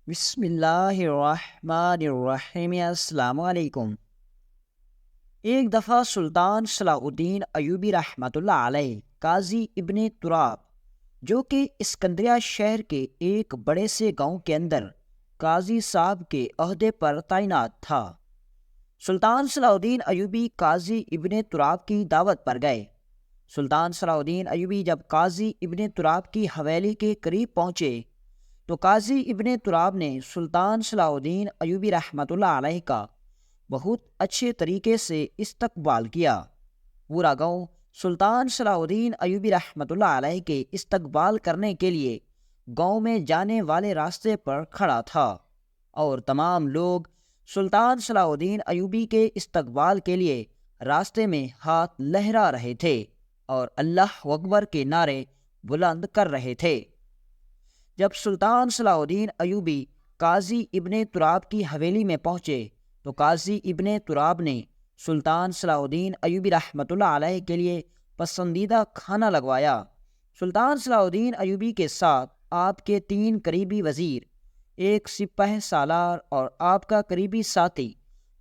بسم اللہ الرحمن الرحیم۔ السلام علیکم۔ ایک دفعہ سلطان صلاح الدین ایوبی رحمۃ اللہ علیہ قاضی ابن تراب، جو کہ اسکندریہ شہر کے ایک بڑے سے گاؤں کے اندر قاضی صاحب کے عہدے پر تعینات تھا، سلطان صلاح الدین ایوبی قاضی ابن تراب کی دعوت پر گئے۔ سلطان صلاح الدین ایوبی جب قاضی ابن تراب کی حویلی کے قریب پہنچے تو قاضی ابن تراب نے سلطان صلاح الدین ایوبی رحمۃ اللہ علیہ کا بہت اچھے طریقے سے استقبال کیا۔ پورا گاؤں سلطان صلاح الدین ایوبی رحمۃ اللہ علیہ کے استقبال کرنے کے لیے گاؤں میں جانے والے راستے پر کھڑا تھا، اور تمام لوگ سلطان صلاح الدین ایوبی کے استقبال کے لیے راستے میں ہاتھ لہرا رہے تھے اور اللہ اکبر کے نعرے بلند کر رہے تھے۔ جب سلطان صلاح الدین ایوبی قاضی ابن تراب کی حویلی میں پہنچے تو قاضی ابن تراب نے سلطان صلاح الدین ایوبی رحمۃ اللہ علیہ کے لیے پسندیدہ کھانا لگوایا۔ سلطان صلاح الدین ایوبی کے ساتھ آپ کے 3 قریبی وزیر، ایک سپہ سالار اور آپ کا قریبی ساتھی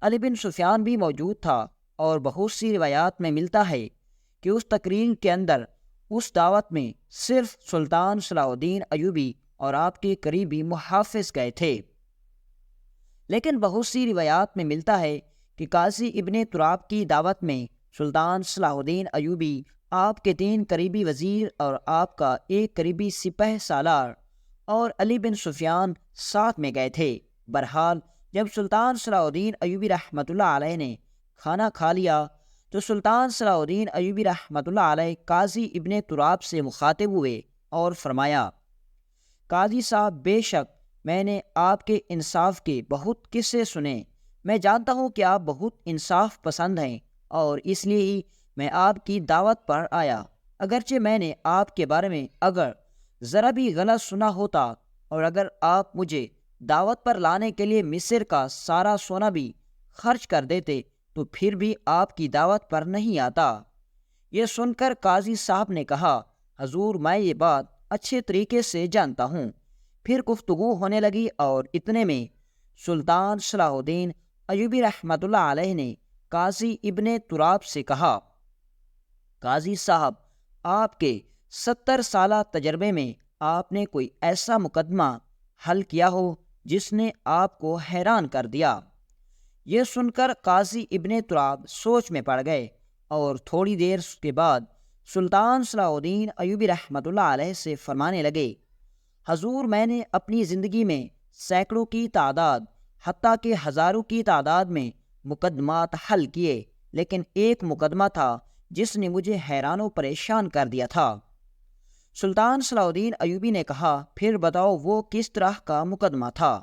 علی بن سفیان بھی موجود تھا، اور بہت سی روایات میں ملتا ہے کہ اس تقریر کے اندر، اس دعوت میں صرف سلطان صلاح الدین ایوبی اور آپ کے قریبی محافظ گئے تھے، لیکن بہت سی روایات میں ملتا ہے کہ قاضی ابن تراب کی دعوت میں سلطان صلاح الدین ایوبی، آپ کے 3 قریبی وزیر اور آپ کا ایک قریبی سپہ سالار اور علی بن سفیان ساتھ میں گئے تھے۔ بہرحال جب سلطان صلاح الدین ایوبی رحمۃ اللہ علیہ نے کھانا کھا لیا تو سلطان صلاح الدین ایوبی رحمۃ اللہ علیہ قاضی ابن تراب سے مخاطب ہوئے اور فرمایا: قاضی صاحب، بے شک میں نے آپ کے انصاف کے بہت قصے سنے۔ میں جانتا ہوں کہ آپ بہت انصاف پسند ہیں، اور اس لیے ہی میں آپ کی دعوت پر آیا۔ اگرچہ میں نے آپ کے بارے میں اگر ذرا بھی غلط سنا ہوتا، اور اگر آپ مجھے دعوت پر لانے کے لیے مصر کا سارا سونا بھی خرچ کر دیتے تو پھر بھی آپ کی دعوت پر نہیں آتا۔ یہ سن کر قاضی صاحب نے کہا: حضور، میں یہ بات اچھے طریقے سے جانتا ہوں۔ پھر گفتگو ہونے لگی، اور اتنے میں سلطان صلاح الدین ایوبی رحمۃ اللہ علیہ نے قاضی ابن تراب سے کہا: قاضی صاحب، آپ کے 70 سالہ تجربے میں آپ نے کوئی ایسا مقدمہ حل کیا ہو جس نے آپ کو حیران کر دیا؟ یہ سن کر قاضی ابن تراب سوچ میں پڑ گئے، اور تھوڑی دیر کے بعد سلطان صلاح الدین ایوبی رحمۃ اللہ علیہ سے فرمانے لگے: حضور، میں نے اپنی زندگی میں سینکڑوں کی تعداد، حتیٰ کہ ہزاروں کی تعداد میں مقدمات حل کیے، لیکن ایک مقدمہ تھا جس نے مجھے حیران و پریشان کر دیا تھا۔ سلطان صلاح الدین ایوبی نے کہا: پھر بتاؤ وہ کس طرح کا مقدمہ تھا؟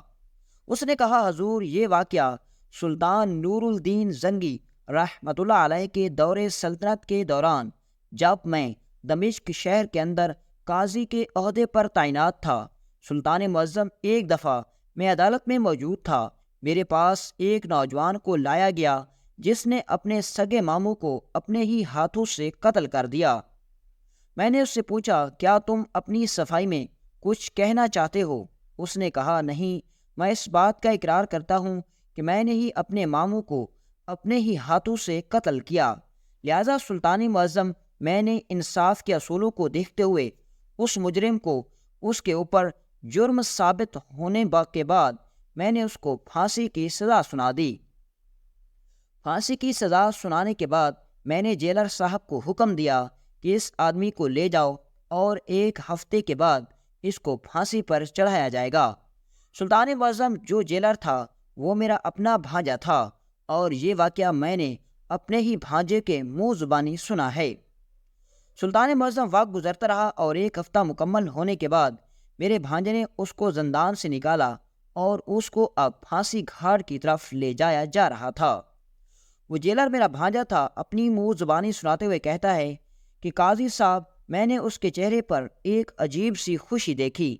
اس نے کہا: حضور، یہ واقعہ سلطان نور الدین زنگی رحمۃ اللہ علیہ کے دور سلطنت کے دوران، جب میں دمشق شہر کے اندر قاضی کے عہدے پر تعینات تھا، سلطان معظم ایک دفعہ میں عدالت میں موجود تھا۔ میرے پاس ایک نوجوان کو لایا گیا جس نے اپنے سگے ماموں کو اپنے ہی ہاتھوں سے قتل کر دیا۔ میں نے اس سے پوچھا: کیا تم اپنی صفائی میں کچھ کہنا چاہتے ہو؟ اس نے کہا: نہیں، میں اس بات کا اقرار کرتا ہوں کہ میں نے ہی اپنے ماموں کو اپنے ہی ہاتھوں سے قتل کیا، لہذا سلطان معظم، میں نے انصاف کے اصولوں کو دیکھتے ہوئے اس مجرم کو اس کے اوپر جرم ثابت ہونے کے بعد میں نے اس کو پھانسی کی سزا سنا دی۔ پھانسی کی سزا سنانے کے بعد میں نے جیلر صاحب کو حکم دیا کہ اس آدمی کو لے جاؤ، اور 1 ہفتے کے بعد اس کو پھانسی پر چڑھایا جائے گا۔ سلطان معظم، جو جیلر تھا وہ میرا اپنا بھانجا تھا، اور یہ واقعہ میں نے اپنے ہی بھانجے کے منہ زبانی سنا ہے۔ سلطان معظم، وقت گزرتا رہا، اور 1 ہفتہ مکمل ہونے کے بعد میرے بھانجے نے اس کو زندان سے نکالا، اور اس کو اب پھانسی گھاٹ کی طرف لے جایا جا رہا تھا۔ وہ جیلر میرا بھانجا تھا، اپنی منہ زبانی سناتے ہوئے کہتا ہے کہ قاضی صاحب، میں نے اس کے چہرے پر ایک عجیب سی خوشی دیکھی۔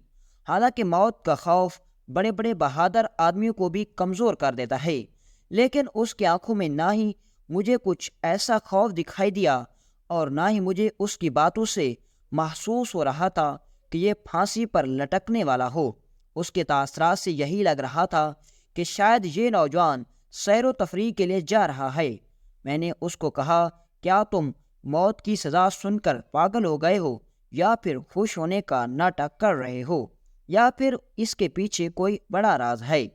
حالانکہ موت کا خوف بڑے بڑے بہادر آدمیوں کو بھی کمزور کر دیتا ہے، لیکن اس کی آنکھوں میں نہ ہی مجھے کچھ ایسا خوف دکھائی دیا، اور نہ ہی مجھے اس کی باتوں سے محسوس ہو رہا تھا کہ یہ پھانسی پر لٹکنے والا ہو۔ اس کے تاثرات سے یہی لگ رہا تھا کہ شاید یہ نوجوان سیر و تفریح کے لیے جا رہا ہے۔ میں نے اس کو کہا، کیا تم موت کی سزا سن کر پاگل ہو گئے ہو، یا پھر خوش ہونے کا ناٹک کر رہے ہو، یا پھر اس کے پیچھے کوئی بڑا راز ہے؟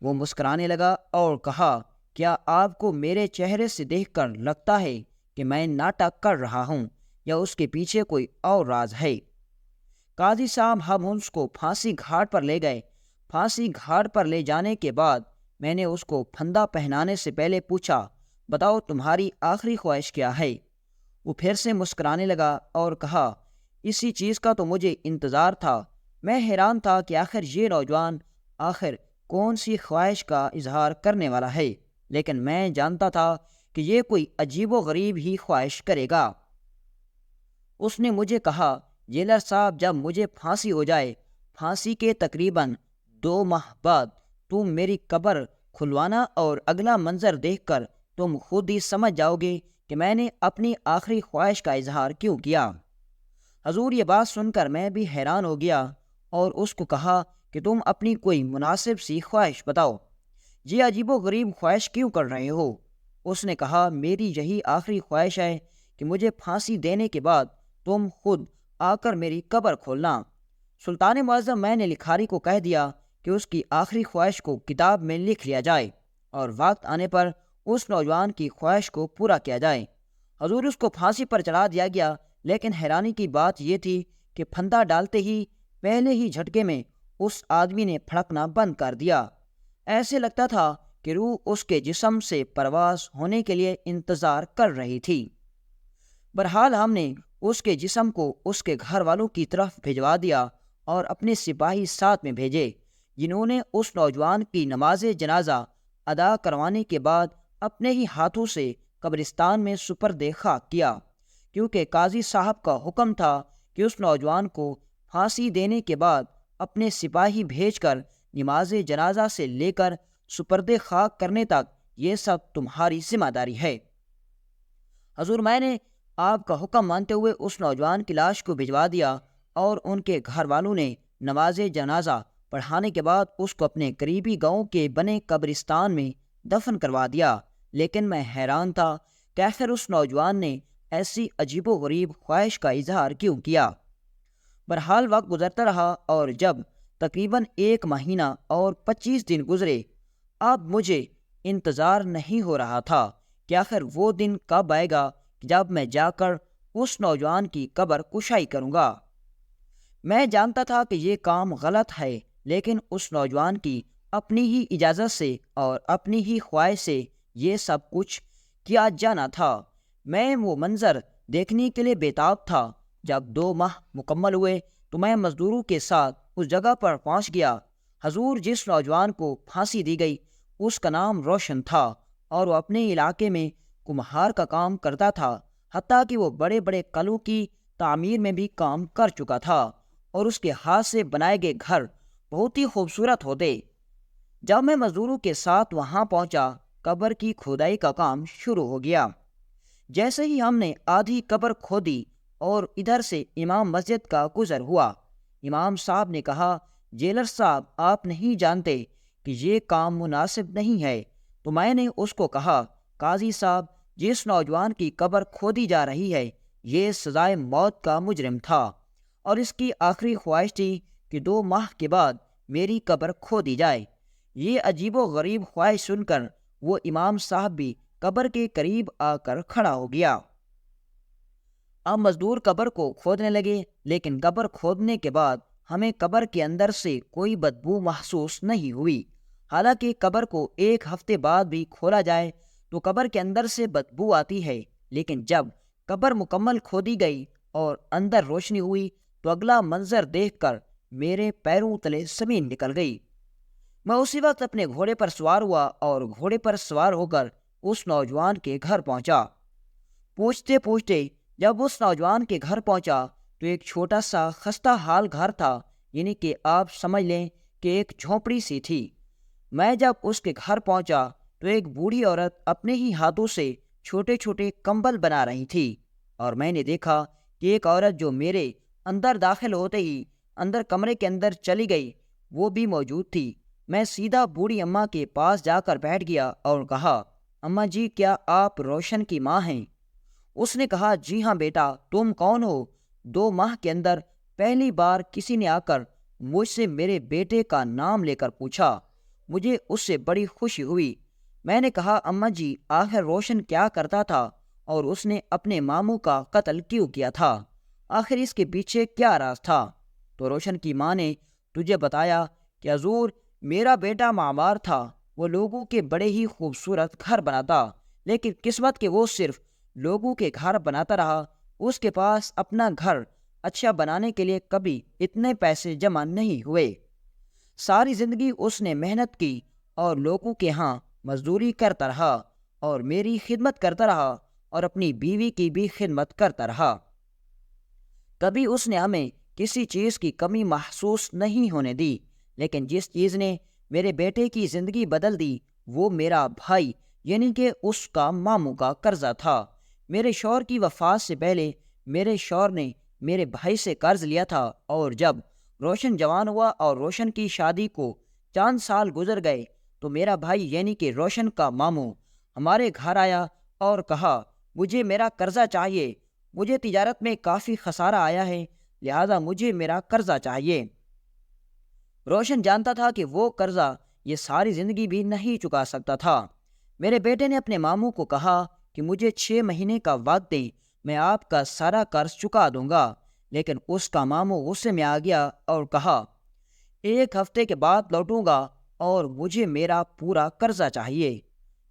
وہ مسکرانے لگا اور کہا، کیا آپ کو میرے چہرے سے دیکھ کر لگتا ہے کہ میں ناٹک کر رہا ہوں، یا اس کے پیچھے کوئی اور راز ہے؟ قاضی صاحب ہم اس کو پھانسی گھاٹ پر لے گئے۔ پھانسی گھاٹ پر لے جانے کے بعد میں نے اس کو پھندا پہنانے سے پہلے پوچھا، بتاؤ تمہاری آخری خواہش کیا ہے؟ وہ پھر سے مسکرانے لگا اور کہا، اسی چیز کا تو مجھے انتظار تھا۔ میں حیران تھا کہ آخر یہ نوجوان آخر کون سی خواہش کا اظہار کرنے والا ہے، لیکن میں جانتا تھا کہ یہ کوئی عجیب و غریب ہی خواہش کرے گا۔ اس نے مجھے کہا، جیلر صاحب، جب مجھے پھانسی ہو جائے، پھانسی کے تقریباً 2 ماہ بعد، تم میری قبر کھلوانا اور اگلا منظر دیکھ کر تم خود ہی سمجھ جاؤ گے کہ میں نے اپنی آخری خواہش کا اظہار کیوں کیا۔ حضور، یہ بات سن کر میں بھی حیران ہو گیا اور اس کو کہا کہ تم اپنی کوئی مناسب سی خواہش بتاؤ، یہ عجیب و غریب خواہش کیوں کر رہے ہو؟ اس نے کہا، میری یہی آخری خواہش ہے کہ مجھے پھانسی دینے کے بعد تم خود آ کر میری قبر کھولنا۔ سلطان معظم میں نے لکھاری کو کہہ دیا کہ اس کی آخری خواہش کو کتاب میں لکھ لیا جائے اور وقت آنے پر اس نوجوان کی خواہش کو پورا کیا جائے۔ حضور، اس کو پھانسی پر چڑھا دیا گیا، لیکن حیرانی کی بات یہ تھی کہ پھندا ڈالتے ہی پہلے ہی جھٹکے میں اس آدمی نے پھڑکنا بند کر دیا۔ ایسے لگتا تھا کہ روح اس کے جسم سے پرواز ہونے کے لیے انتظار کر رہی تھی۔ بہرحال ہم نے اس کے جسم کو اس کے گھر والوں کی طرف بھجوا دیا اور اپنے سپاہی ساتھ میں بھیجے، جنہوں نے اس نوجوان کی نماز جنازہ ادا کروانے کے بعد اپنے ہی ہاتھوں سے قبرستان میں سپرد خاک کیا، کیونکہ قاضی صاحب کا حکم تھا کہ اس نوجوان کو پھانسی دینے کے بعد اپنے سپاہی بھیج کر نماز جنازہ سے لے کر سپرد خاک کرنے تک یہ سب تمہاری ذمہ داری ہے۔ حضور، میں نے آپ کا حکم مانتے ہوئے اس نوجوان کی لاش کو بھجوا دیا اور ان کے گھر والوں نے نماز جنازہ پڑھانے کے بعد اس کو اپنے قریبی گاؤں کے بنے قبرستان میں دفن کروا دیا۔ لیکن میں حیران تھا کہ آخر اس نوجوان نے ایسی عجیب و غریب خواہش کا اظہار کیوں کیا۔ بہرحال وقت گزرتا رہا اور جب تقریباً 1 مہینہ اور 25 دن گزرے، اب مجھے انتظار نہیں ہو رہا تھا کہ آخر وہ دن کب آئے گا جب میں جا کر اس نوجوان کی قبر کشائی کروں گا۔ میں جانتا تھا کہ یہ کام غلط ہے، لیکن اس نوجوان کی اپنی ہی اجازت سے اور اپنی ہی خواہش سے یہ سب کچھ کیا جانا تھا۔ میں وہ منظر دیکھنے کے لیے بیتاب تھا۔ جب 2 ماہ مکمل ہوئے تو میں مزدوروں کے ساتھ اس جگہ پر پہنچ گیا۔ حضور، جس نوجوان کو پھانسی دی گئی اس کا نام روشن تھا اور وہ اپنے علاقے میں کمہار کا کام کرتا تھا، حتیٰ کہ وہ بڑے بڑے قلعوں کی تعمیر میں بھی کام کر چکا تھا اور اس کے ہاتھ سے بنائے گئے گھر بہت ہی خوبصورت ہوتے۔ جب میں مزدوروں کے ساتھ وہاں پہنچا، قبر کی کھودائی کا کام شروع ہو گیا۔ جیسے ہی ہم نے آدھی قبر کھودی اور ادھر سے امام مسجد کا گزر ہوا، امام صاحب نے کہا، جیلر صاحب، آپ نہیں جانتے کہ یہ کام مناسب نہیں ہے؟ تو میں نے اس کو کہا، قاضی صاحب، جس نوجوان کی قبر کھودی جا رہی ہے یہ سزائے موت کا مجرم تھا اور اس کی آخری خواہش تھی کہ 2 ماہ کے بعد میری قبر کھودی جائے۔ یہ عجیب و غریب خواہش سن کر وہ امام صاحب بھی قبر کے قریب آ کر کھڑا ہو گیا۔ اب مزدور قبر کو کھودنے لگے، لیکن قبر کھودنے کے بعد ہمیں قبر کے اندر سے کوئی بدبو محسوس نہیں ہوئی۔ حالانکہ قبر کو 1 ہفتے بعد بھی کھولا جائے تو قبر کے اندر سے بدبو آتی ہے، لیکن جب قبر مکمل کھودی گئی اور اندر روشنی ہوئی تو اگلا منظر دیکھ کر میرے پیروں تلے زمین نکل گئی۔ میں اسی وقت اپنے گھوڑے پر سوار ہوا اور گھوڑے پر سوار ہو کر اس نوجوان کے گھر پہنچا۔ پوچھتے پوچھتے جب اس نوجوان کے گھر پہنچا تو ایک چھوٹا سا خستہ حال گھر تھا، یعنی کہ آپ سمجھ لیں کہ ایک جھونپڑی سی تھی۔ میں جب اس کے گھر پہنچا تو ایک بوڑھی عورت اپنے ہی ہاتھوں سے چھوٹے چھوٹے کمبل بنا رہی تھی، اور میں نے دیکھا کہ ایک عورت جو میرے اندر داخل ہوتے ہی اندر کمرے کے اندر چلی گئی، وہ بھی موجود تھی۔ میں سیدھا بوڑھی اماں کے پاس جا کر بیٹھ گیا اور کہا، اماں جی کیا آپ روشن کی ماں ہیں؟ اس نے کہا، جی ہاں بیٹا، تم کون ہو؟ 2 ماہ کے اندر پہلی بار کسی نے آ کر مجھ سے میرے بیٹے کا نام لے کر پوچھا۔ مجھے اس سے بڑی خوشی ہوئی۔ میں نے کہا، اماں جی آخر روشن کیا کرتا تھا اور اس نے اپنے ماموں کا قتل کیوں کیا تھا؟ آخر اس کے پیچھے کیا راز تھا؟ تو روشن کی ماں نے تجھے بتایا کہ حضور میرا بیٹا معمار تھا، وہ لوگوں کے بڑے ہی خوبصورت گھر بناتا، لیکن قسمت کہ وہ صرف لوگوں کے گھر بناتا رہا، اس کے پاس اپنا گھر اچھا بنانے کے لیے کبھی اتنے پیسے جمع نہیں ہوئے۔ ساری زندگی اس نے محنت کی اور لوگوں کے ہاں مزدوری کرتا رہا اور میری خدمت کرتا رہا اور اپنی بیوی کی بھی خدمت کرتا رہا۔ کبھی اس نے ہمیں کسی چیز کی کمی محسوس نہیں ہونے دی، لیکن جس چیز نے میرے بیٹے کی زندگی بدل دی وہ میرا بھائی یعنی کہ اس کا ماموں کا قرضہ تھا۔ میرے شوہر کی وفات سے پہلے میرے شوہر نے میرے بھائی سے قرض لیا تھا، اور جب روشن جوان ہوا اور روشن کی شادی کو چند سال گزر گئے تو میرا بھائی یعنی کہ روشن کا ماموں ہمارے گھر آیا اور کہا، مجھے میرا قرضہ چاہیے، مجھے تجارت میں کافی خسارہ آیا ہے، لہذا مجھے میرا قرضہ چاہیے۔ روشن جانتا تھا کہ وہ قرضہ یہ ساری زندگی بھی نہیں چکا سکتا تھا۔ میرے بیٹے نے اپنے ماموں کو کہا کہ مجھے 6 مہینے کا وقت دیں، میں آپ کا سارا قرض چکا دوں گا، لیکن اس کا ماموں غصے میں آ گیا اور کہا، 1 ہفتے کے بعد لوٹوں گا اور مجھے میرا پورا قرضہ چاہیے۔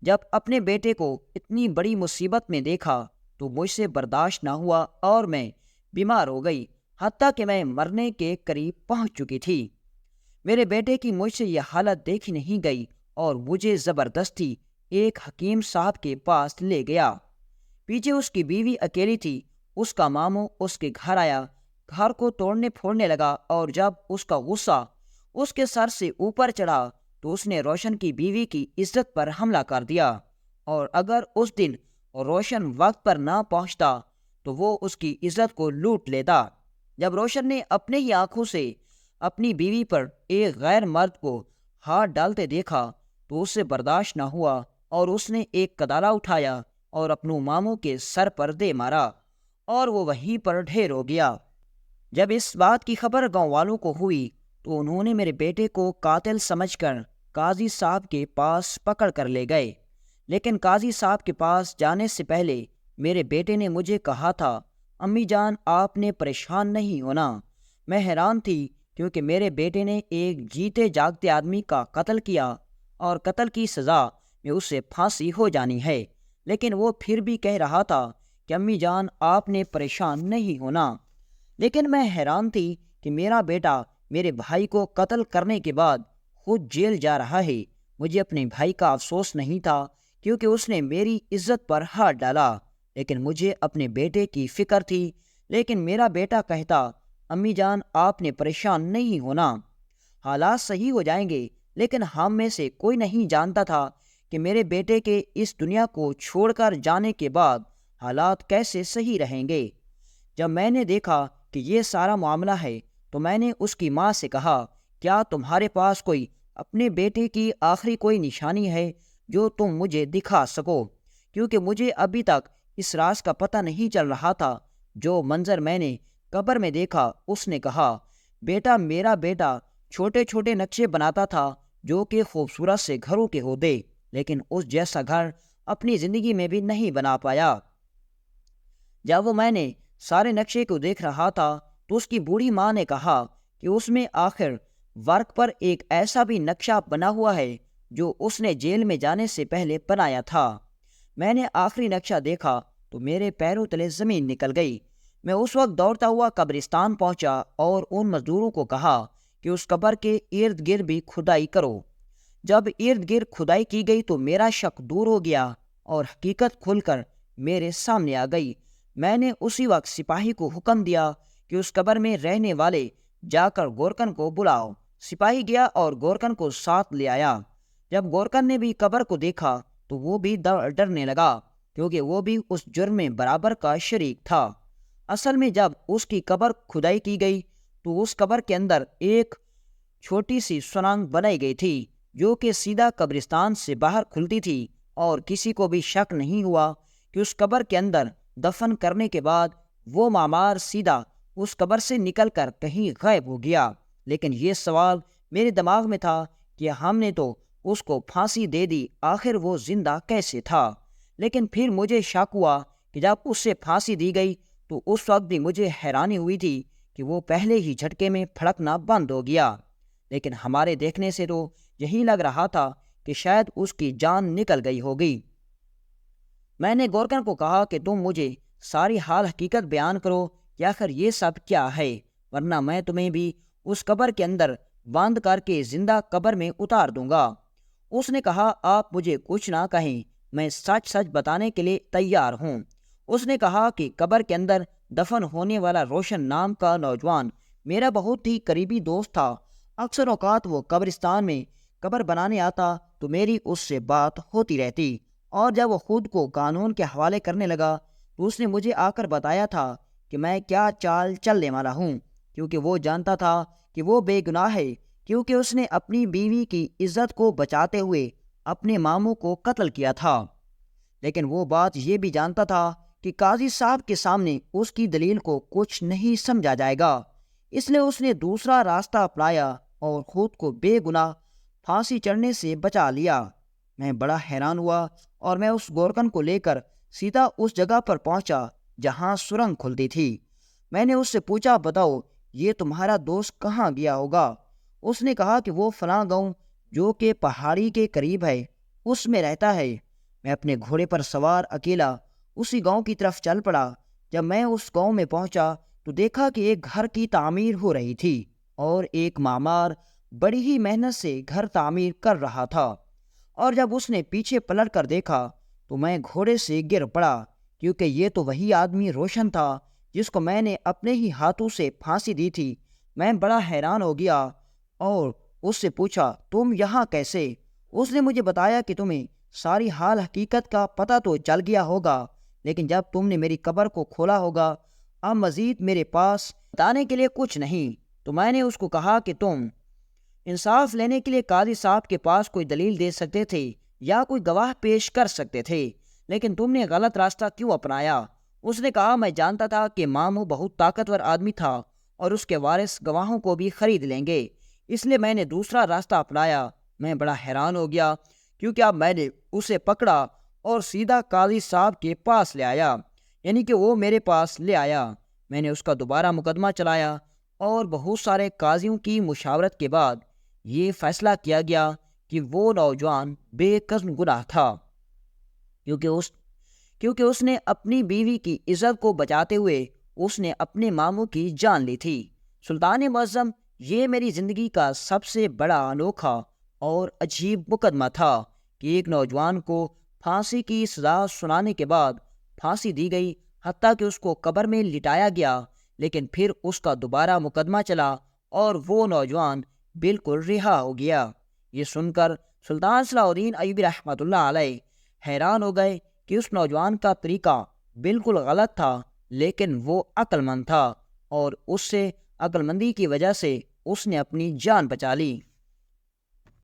جب اپنے بیٹے کو اتنی بڑی مصیبت میں دیکھا تو مجھ سے برداشت نہ ہوا اور میں بیمار ہو گئی، حتیٰ کہ میں مرنے کے قریب پہنچ چکی تھی۔ میرے بیٹے کی مجھ سے یہ حالت دیکھی نہیں گئی اور مجھے زبردستی ایک حکیم صاحب کے پاس لے گیا۔ پیچھے اس کی بیوی اکیلی تھی۔ اس کا ماموں اس کے گھر آیا، گھر کو توڑنے پھوڑنے لگا، اور جب اس کا غصہ اس کے سر سے اوپر چڑھا تو اس نے روشن کی بیوی کی عزت پر حملہ کر دیا، اور اگر اس دن روشن وقت پر نہ پہنچتا تو وہ اس کی عزت کو لوٹ لیتا۔ جب روشن نے اپنے ہی آنکھوں سے اپنی بیوی پر ایک غیر مرد کو ہاتھ ڈالتے دیکھا تو اس سے برداشت نہ ہوا اور اس نے ایک کدالہ اٹھایا اور اپنوں ماموں کے سر پر دے مارا اور وہ وہیں پر ڈھیر ہو گیا۔ جب اس بات کی خبر گاؤں والوں کو ہوئی تو انہوں نے میرے بیٹے کو قاتل سمجھ کر قاضی صاحب کے پاس پکڑ کر لے گئے، لیکن قاضی صاحب کے پاس جانے سے پہلے میرے بیٹے نے مجھے کہا تھا، امی جان آپ نے پریشان نہیں ہونا۔ میں حیران تھی کیونکہ میرے بیٹے نے ایک جیتے جاگتے آدمی کا قتل کیا اور قتل کی سزا میں اسے پھانسی ہو جانی ہے، لیکن وہ پھر بھی کہہ رہا تھا کہ امی جان آپ نے پریشان نہیں ہونا۔ لیکن میں حیران تھی کہ میرا بیٹا میرے بھائی کو قتل کرنے کے بعد خود جیل جا رہا ہے۔ مجھے اپنے بھائی کا افسوس نہیں تھا کیونکہ اس نے میری عزت پر ہاتھ ڈالا، لیکن مجھے اپنے بیٹے کی فکر تھی۔ لیکن میرا بیٹا کہتا، امی جان آپ نے پریشان نہیں ہونا، حالات صحیح ہو جائیں گے۔ لیکن ہم میں سے کوئی نہیں جانتا تھا کہ میرے بیٹے کے اس دنیا کو چھوڑ کر جانے کے بعد حالات کیسے صحیح رہیں گے۔ جب میں نے دیکھا کہ یہ سارا معاملہ ہے تو میں نے اس کی ماں سے کہا، کیا تمہارے پاس کوئی اپنے بیٹے کی آخری کوئی نشانی ہے جو تم مجھے دکھا سکو؟ کیونکہ مجھے ابھی تک اس راز کا پتہ نہیں چل رہا تھا۔ جو منظر میں نے قبر میں دیکھا، اس نے کہا، بیٹا میرا بیٹا چھوٹے چھوٹے نقشے بناتا تھا جو کہ خوبصورت سے گھروں کے ہوتے، لیکن اس جیسا گھر اپنی زندگی میں بھی نہیں بنا پایا۔ جب وہ میں نے سارے نقشے کو دیکھ رہا تھا تو اس کی بوڑھی ماں نے کہا کہ اس میں آخر ورق پر ایک ایسا بھی نقشہ بنا ہوا ہے جو اس نے جیل میں جانے سے پہلے بنایا تھا۔ میں نے آخری نقشہ دیکھا تو میرے پیروں تلے زمین نکل گئی۔ میں اس وقت دوڑتا ہوا قبرستان پہنچا اور ان مزدوروں کو کہا کہ اس قبر کے ارد گرد بھی کھدائی کرو۔ جب ارد گرد کھدائی کی گئی تو میرا شک دور ہو گیا اور حقیقت کھل کر میرے سامنے آ گئی۔ میں نے اسی وقت سپاہی کو حکم دیا کہ اس قبر میں رہنے والے جا کر گورکن کو بلاؤ۔ سپاہی گیا اور گورکن کو ساتھ لے آیا۔ جب گورکن نے بھی قبر کو دیکھا تو وہ بھی ڈرنے لگا کیونکہ وہ بھی اس جرم میں برابر کا شریک تھا۔ اصل میں جب اس کی قبر کھدائی کی گئی تو اس قبر کے اندر ایک چھوٹی سی سرنگ بنائی گئی تھی جو کہ سیدھا قبرستان سے باہر کھلتی تھی، اور کسی کو بھی شک نہیں ہوا کہ اس قبر کے اندر دفن کرنے کے بعد وہ معمار سیدھا اس قبر سے نکل کر کہیں غائب ہو گیا۔ لیکن یہ سوال میرے دماغ میں تھا کہ ہم نے تو اس کو پھانسی دے دی، آخر وہ زندہ کیسے تھا؟ لیکن پھر مجھے شک ہوا کہ جب اس سے پھانسی دی گئی تو اس وقت بھی مجھے حیرانی ہوئی تھی کہ وہ پہلے ہی جھٹکے میں پھڑکنا بند ہو گیا، لیکن ہمارے دیکھنے سے تو یہی لگ رہا تھا کہ شاید اس کی جان نکل گئی ہوگی۔ میں نے گورکن کو کہا کہ تم مجھے ساری حال حقیقت بیان کرو کہ آخر یہ سب کیا ہے، ورنہ میں تمہیں بھی اس قبر کے اندر بند کر کے زندہ قبر میں اتار دوں گا۔ اس نے کہا آپ مجھے کچھ نہ کہیں، میں سچ سچ بتانے کے لیے تیار ہوں۔ اس نے کہا کہ قبر کے اندر دفن ہونے والا روشن نام کا نوجوان میرا بہت ہی قریبی دوست تھا۔ اکثر اوقات وہ قبرستان میں قبر بنانے آتا تو میری اس سے بات ہوتی رہتی، اور جب وہ خود کو قانون کے حوالے کرنے لگا تو اس نے مجھے آ کر بتایا تھا کہ میں کیا چال چلنے والا ہوں، کیونکہ وہ جانتا تھا کہ وہ بے گناہ ہے، کیونکہ اس نے اپنی بیوی کی عزت کو بچاتے ہوئے اپنے ماموں کو قتل کیا تھا۔ لیکن وہ بات یہ بھی جانتا تھا کہ قاضی صاحب کے سامنے اس کی دلیل کو کچھ نہیں سمجھا جائے گا، اس لیے اس نے دوسرا راستہ اپنایا اور خود کو بے گناہ پھانسی چڑھنے سے بچا لیا۔ میں بڑا حیران ہوا اور میں اس گورکن کو لے کر سیدھا اس جگہ پر پہنچا جہاں سرنگ کھلتی تھی۔ میں نے اس سے پوچھا بتاؤ یہ تمہارا دوست کہاں گیا ہوگا؟ اس نے کہا کہ وہ فلاں گاؤں جو کہ پہاڑی کے قریب ہے اس میں رہتا ہے۔ میں اپنے گھوڑے پر سوار اکیلا اسی گاؤں کی طرف چل پڑا۔ جب میں اس گاؤں میں پہنچا تو دیکھا کہ ایک گھر کی تعمیر ہو رہی تھی اور ایک معمار بڑی ہی محنت سے گھر تعمیر کر رہا تھا، اور جب اس نے پیچھے پلٹ کر دیکھا تو میں گھوڑے سے گر پڑا، کیونکہ یہ تو وہی آدمی روشن تھا جس کو میں نے اپنے ہی ہاتھوں سے پھانسی دی تھی۔ میں بڑا حیران ہو گیا اور اس سے پوچھا تم یہاں کیسے؟ اس نے مجھے بتایا کہ تمہیں ساری حال حقیقت کا پتہ تو چل گیا ہوگا، لیکن جب تم نے میری قبر کو کھولا ہوگا اب مزید میرے پاس بتانے کے لیے کچھ نہیں۔ تو میں نے اس کو کہا کہ تم انصاف لینے کے لیے قاضی صاحب کے پاس کوئی دلیل دے سکتے تھے یا کوئی گواہ پیش کر سکتے تھے، لیکن تم نے غلط راستہ کیوں اپنایا؟ اس نے کہا میں جانتا تھا کہ ماموں بہت طاقتور آدمی تھا اور اس کے وارث گواہوں کو بھی خرید لیں گے، اس لیے میں نے دوسرا راستہ اپنایا۔ میں بڑا حیران ہو گیا کیونکہ اب میں نے اسے پکڑا اور سیدھا قاضی صاحب کے پاس لے آیا، یعنی کہ وہ میرے پاس لے آیا۔ میں نے اس کا دوبارہ مقدمہ چلایا اور بہت سارے قاضیوں کی مشاورت کے بعد یہ فیصلہ کیا گیا کہ وہ نوجوان بے قصد گناہ تھا، کیونکہ اس نے اپنی بیوی کی عزت کو بچاتے ہوئے اس نے اپنے ماموں کی جان لی تھی۔ سلطان معظم، یہ میری زندگی کا سب سے بڑا انوکھا اور عجیب مقدمہ تھا کہ ایک نوجوان کو پھانسی کی سزا سنانے کے بعد پھانسی دی گئی، حتیٰ کہ اس کو قبر میں لٹایا گیا، لیکن پھر اس کا دوبارہ مقدمہ چلا اور وہ نوجوان بالکل رہا ہو گیا۔ یہ سن کر سلطان صلاح الدین ایوبی رحمۃ اللہ علیہ حیران ہو گئے کہ اس نوجوان کا طریقہ بالکل غلط تھا، لیکن وہ عقل مند تھا اور اس سے عقل مندی کی وجہ سے اس نے اپنی جان بچا لی۔